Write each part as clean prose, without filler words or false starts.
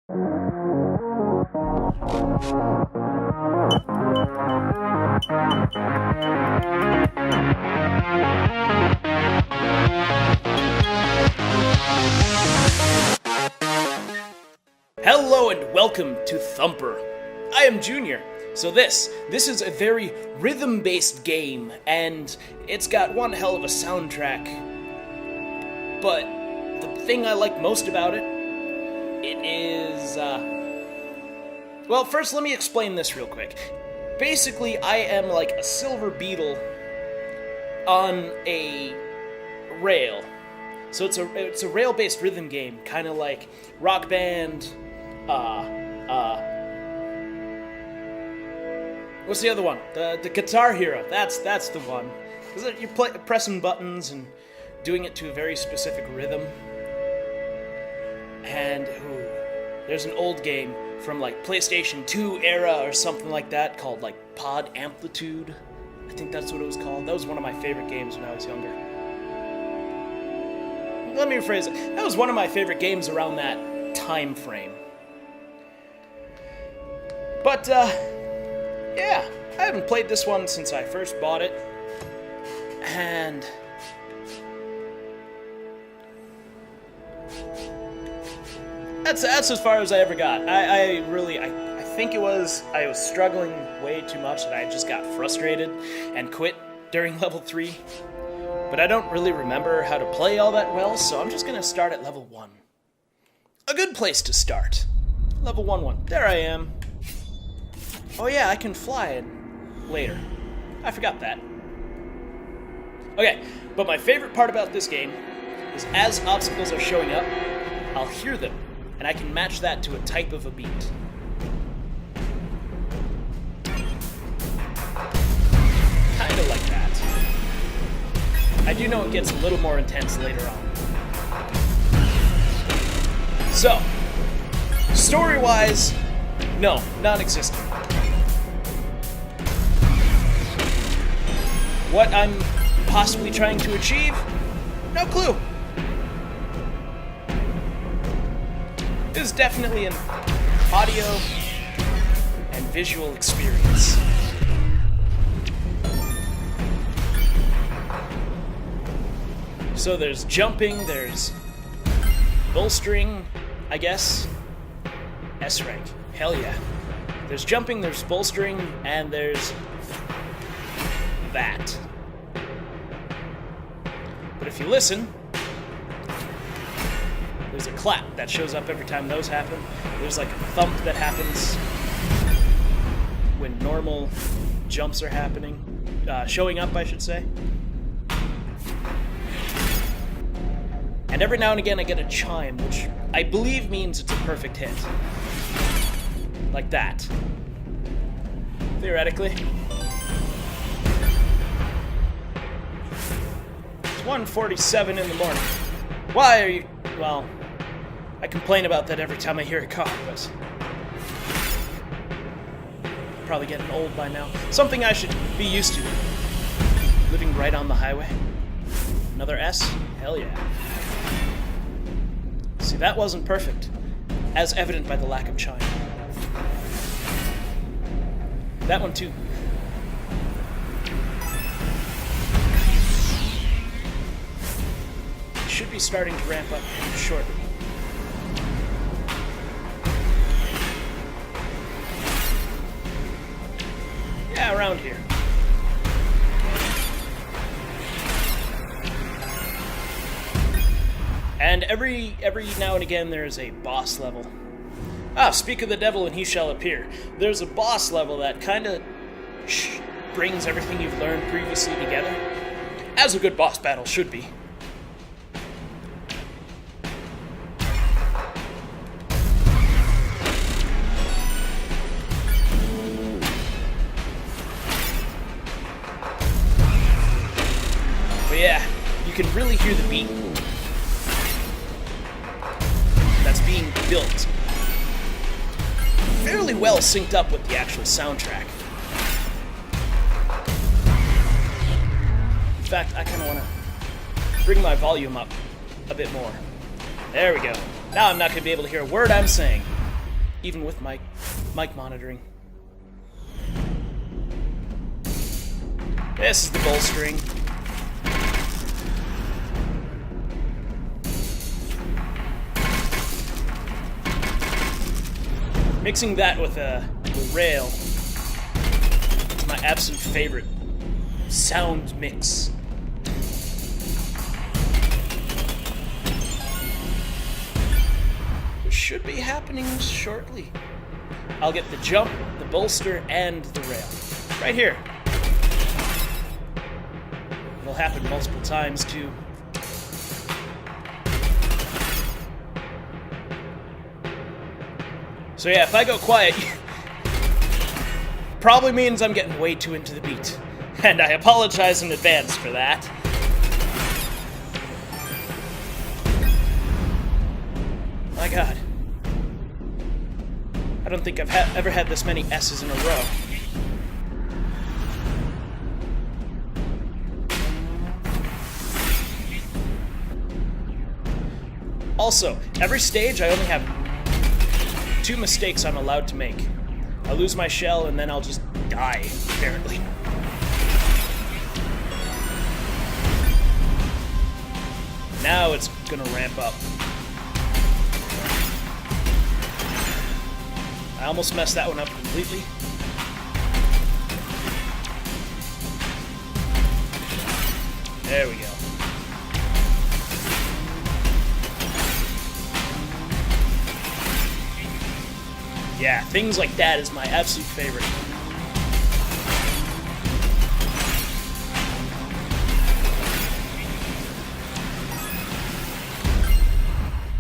Hello and welcome to Thumper. I am Junior. So this is a very rhythm-based game, and it's got one hell of a soundtrack. But the thing I like most about it is, well, first let me explain this real quick. Basically, I am like a silver beetle on a rail. So it's a rail-based rhythm game, kind of like Rock Band, what's the other one? The Guitar Hero. That's the one. You're pressing buttons and doing it to a very specific rhythm. And there's an old game from like PlayStation 2 era or something like that called like Pod Amplitude. I think that's what it was called. That was one of my favorite games when I was younger. Let me rephrase it. That was one of my favorite games around that time frame. But, yeah, I haven't played this one since I first bought it, and that's as far as I ever got. I think I was struggling way too much, and I just got frustrated and quit during level 3. But I don't really remember how to play all that well, so I'm just gonna start at level 1. A good place to start. Level 1. There I am. Oh yeah, I can fly later. I forgot that. Okay, but my favorite part about this game is as obstacles are showing up, I'll hear them, and I can match that to a type of a beat. Kinda like that. I do know it gets a little more intense later on. So, story-wise, no, non-existent. What I'm possibly trying to achieve? No clue. This is definitely an audio and visual experience. So there's jumping, there's bolstering, I guess. S rank. Hell yeah. There's jumping, there's bolstering, and there's that. But if you listen, there's a clap that shows up every time those happen. There's like a thump that happens when normal jumps are happening. Showing up, I should say. And every now and again I get a chime, which I believe means it's a perfect hit. Like that. Theoretically. It's 1:47 in the morning. Why are you... Well, I complain about that every time I hear a car, but... Probably getting old by now. Something I should be used to. Living right on the highway. Another S? Hell yeah. See, that wasn't perfect, as evident by the lack of chime. That one too. It should be starting to ramp up shortly. Yeah, around here. And every now and again there's a boss level. Speak of the devil and he shall appear. There's a boss level that kind of brings everything you've learned previously together, as a good boss battle should be. But yeah, you can really hear the beat that's being built. Fairly well synced up with the actual soundtrack. In fact, I kind of want to bring my volume up a bit more. There we go. Now I'm not going to be able to hear a word I'm saying. even with mic monitoring. This is the bolstering. Mixing that with a rail is my absolute favorite sound mix. Which should be happening shortly. I'll get the jump, the bolster, and the rail. Right here. It'll happen multiple times too. So yeah, if I go quiet, probably means I'm getting way too into the beat. And I apologize in advance for that. My god. I don't think I've ever had this many S's in a row. Also, every stage I only have 2 mistakes I'm allowed to make. I lose my shell and then I'll just die, apparently. Now it's gonna ramp up. I almost messed that one up completely. There we go. Yeah, things like that is my absolute favorite.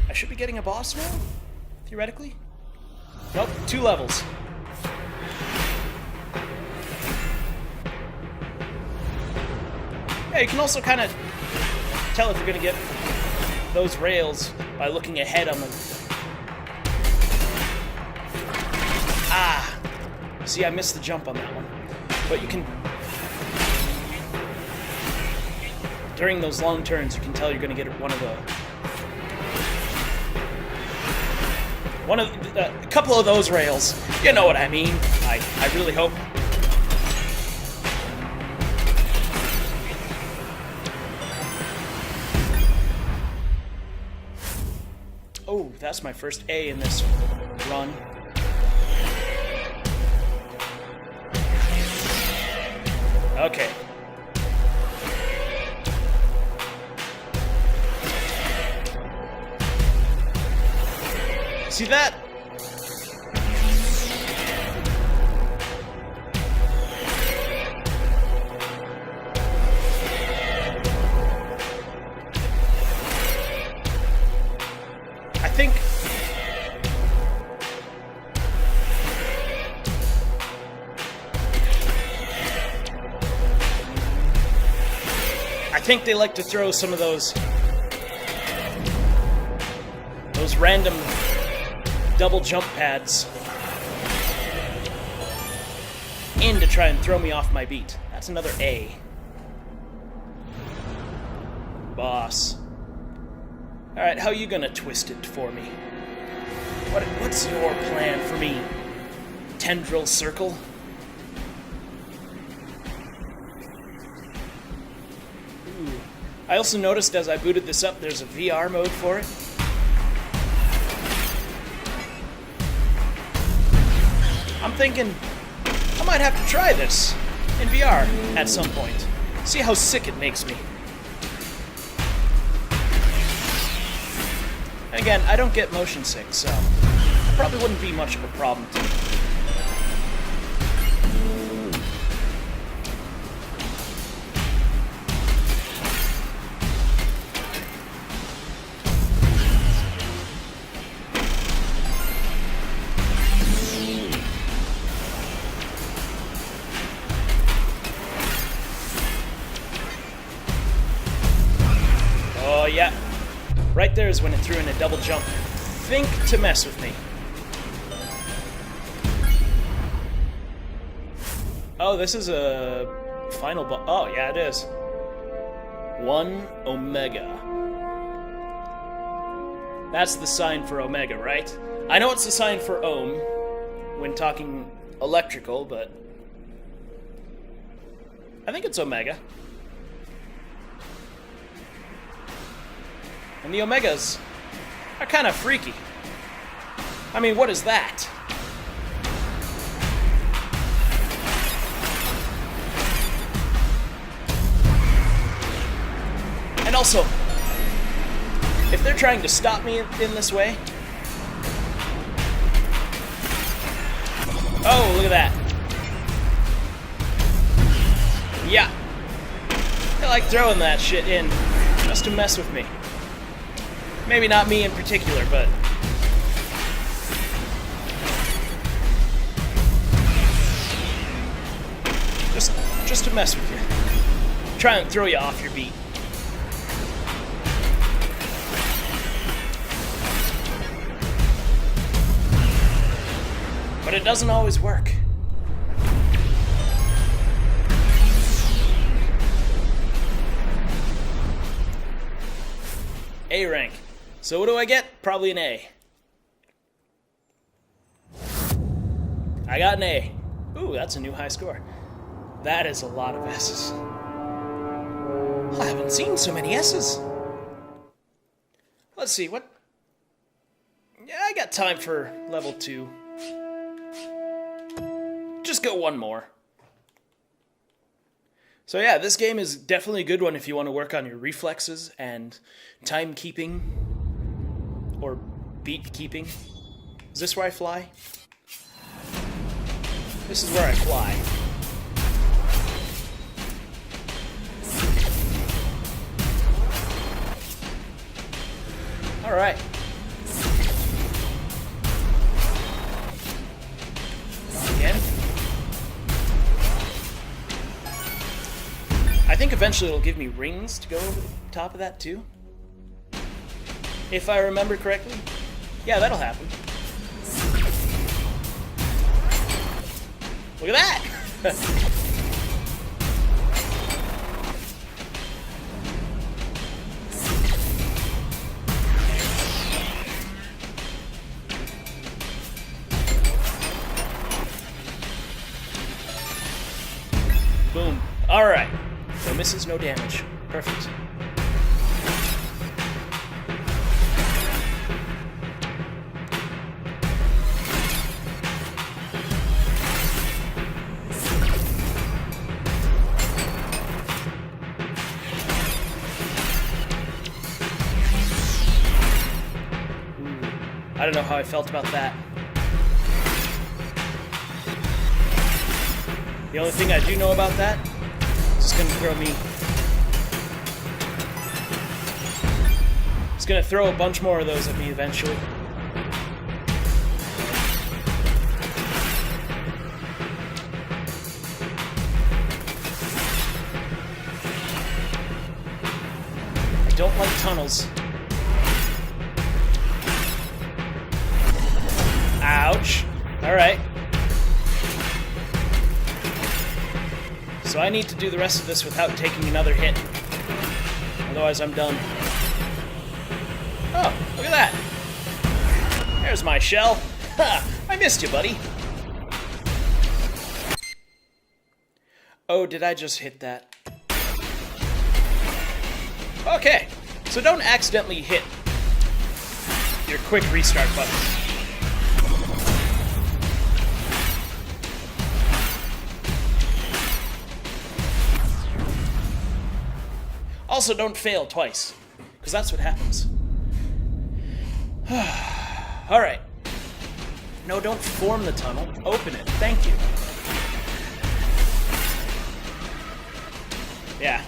I should be getting a boss now, theoretically. Nope, 2 levels. Yeah, you can also kind of tell if you're going to get those rails by looking ahead on them. Ah! See, I missed the jump on that one. But you can... During those long turns, you can tell you're going to get one of the... a couple of those rails. You know what I mean. I really hope. Oh, that's my first A in this run. Okay. See that? I think they like to throw some of those random double jump pads in to try and throw me off my beat. That's another A. Boss. Alright, how you gonna twist it for me? What's your plan for me? Tendril circle? Ooh. I also noticed as I booted this up, there's a VR mode for it. I'm thinking I might have to try this in VR at some point. See how sick it makes me. And again, I don't get motion sick, so it probably wouldn't be much of a problem to me. Oh yeah, right there is when it threw in a double jump. Think to mess with me. Oh, this is a final boss. Oh yeah, it is. 1 Omega. That's the sign for Omega, right? I know it's a sign for ohm when talking electrical, but I think it's omega. And the omegas are kind of freaky. I mean, what is that? And also, if they're trying to stop me in this way... Oh, look at that. Yeah. I like throwing that shit in just to mess with me. Maybe not me in particular, but... Just to mess with you. Try and throw you off your beat. But it doesn't always work. A rank. So what do I get? Probably an A. I got an A. Ooh, that's a new high score. That is a lot of S's. I haven't seen so many S's. Let's see, what... Yeah, I got time for level 2. Just go one more. So yeah, this game is definitely a good one if you want to work on your reflexes and timekeeping. Or beat keeping. Is this where I fly? This is where I fly. Alright. Again. I think eventually it'll give me rings to go over the top of that too. If I remember correctly. Yeah, that'll happen. Look at that! Boom. Alright. No misses, no damage. Perfect. I don't know how I felt about that. The only thing I do know about that is it's gonna throw me... It's gonna throw a bunch more of those at me eventually. I don't like tunnels. Ouch. Alright. So I need to do the rest of this without taking another hit. Otherwise I'm done. Oh, look at that. There's my shell. Ha! I missed you, buddy. Oh, did I just hit that? Okay. So don't accidentally hit your quick restart button. Also, don't fail twice, because that's what happens. Alright. No, don't form the tunnel. Open it. Thank you. Yeah.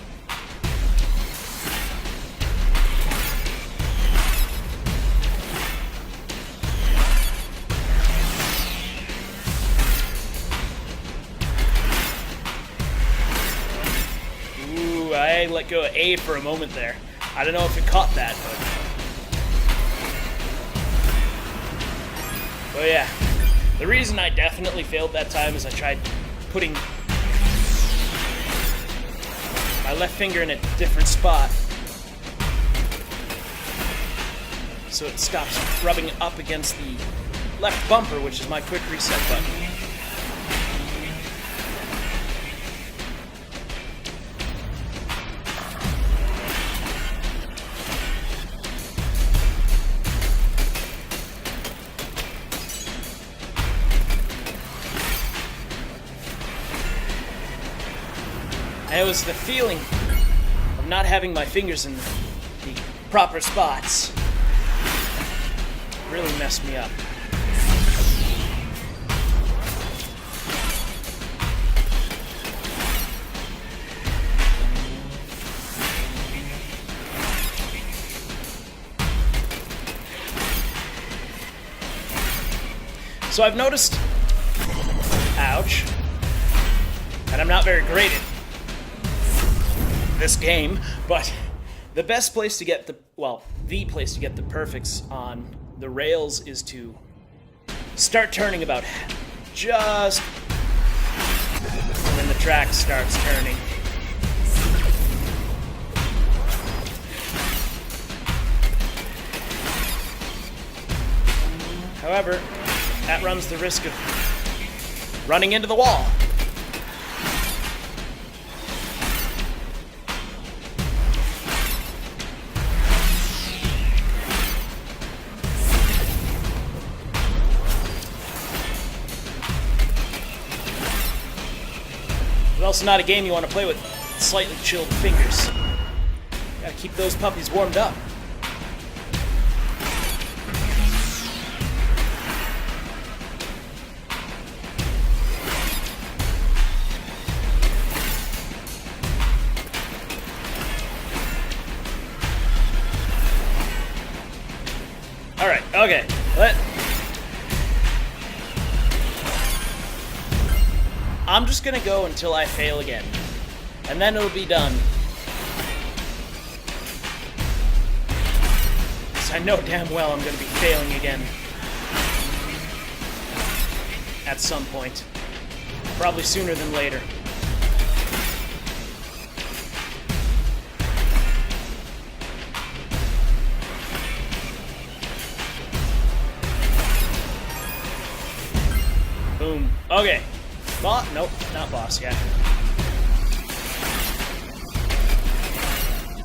I let go of A for a moment there. I don't know if it caught that, but yeah. The reason I definitely failed that time is I tried putting my left finger in a different spot so it stops rubbing up against the left bumper, which is my quick reset button. And it was the feeling of not having my fingers in the proper spots. Really messed me up. So I've noticed, ouch, and I'm not very great at this game, but the best place to get the place to get the perfects on the rails is to start turning about just when the track starts turning. However, that runs the risk of running into the wall. It's also not a game you want to play with slightly chilled fingers. Gotta keep those puppies warmed up. Alright, okay. I'm just gonna go until I fail again. And then it'll be done. Because I know damn well I'm gonna be failing again. At some point. Probably sooner than later. Boom. Okay. Nope, not boss yet.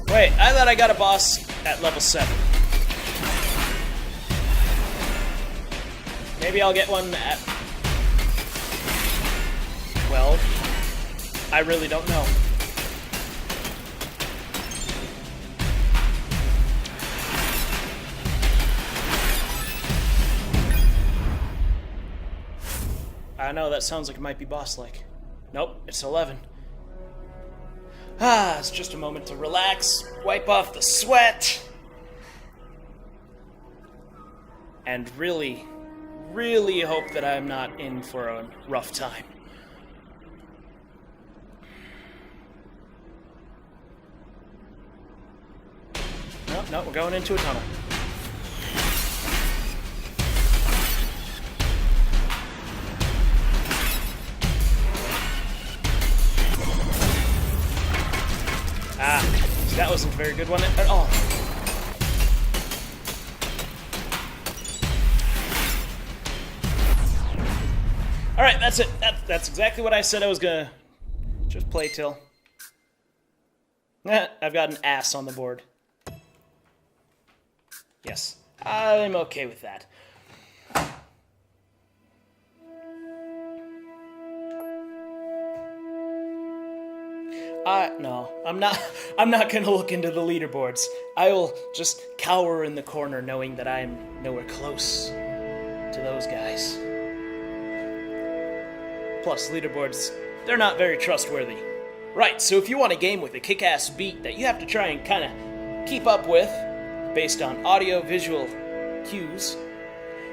Wait, I thought I got a boss at level 7. Maybe I'll get one at 12. I really don't know. I know, that sounds like it might be boss-like. Nope, it's 11. It's just a moment to relax, wipe off the sweat, and really, really hope that I'm not in for a rough time. No, we're going into a tunnel. That wasn't a very good one at all. Alright, that's it. That's exactly what I said I was gonna just play till. I've got an ass on the board. Yes, I'm okay with that. No, I'm not gonna look into the leaderboards. I will just cower in the corner knowing that I'm nowhere close to those guys. Plus, leaderboards, they're not very trustworthy. Right, so if you want a game with a kick-ass beat that you have to try and kind of keep up with, based on audio-visual cues,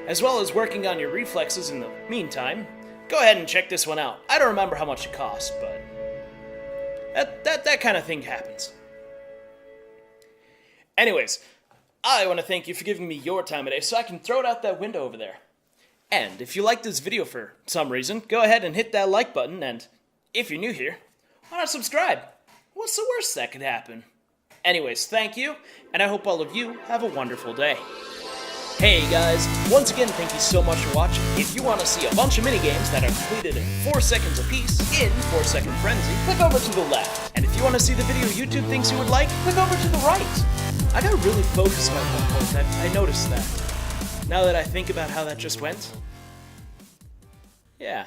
as well as working on your reflexes in the meantime, go ahead and check this one out. I don't remember how much it cost, but that kind of thing happens. Anyways, I want to thank you for giving me your time today so I can throw it out that window over there. And if you liked this video for some reason, go ahead and hit that like button, and if you're new here, why not subscribe? What's the worst that could happen? Anyways, thank you, and I hope all of you have a wonderful day. Hey guys, once again thank you so much for watching. If you want to see a bunch of minigames that are completed in 4 seconds apiece, in 4 Second Frenzy, click over to the left. And if you want to see the video YouTube thinks you would like, click over to the right. I got really focused at one point, I noticed that. Now that I think about how that just went, yeah.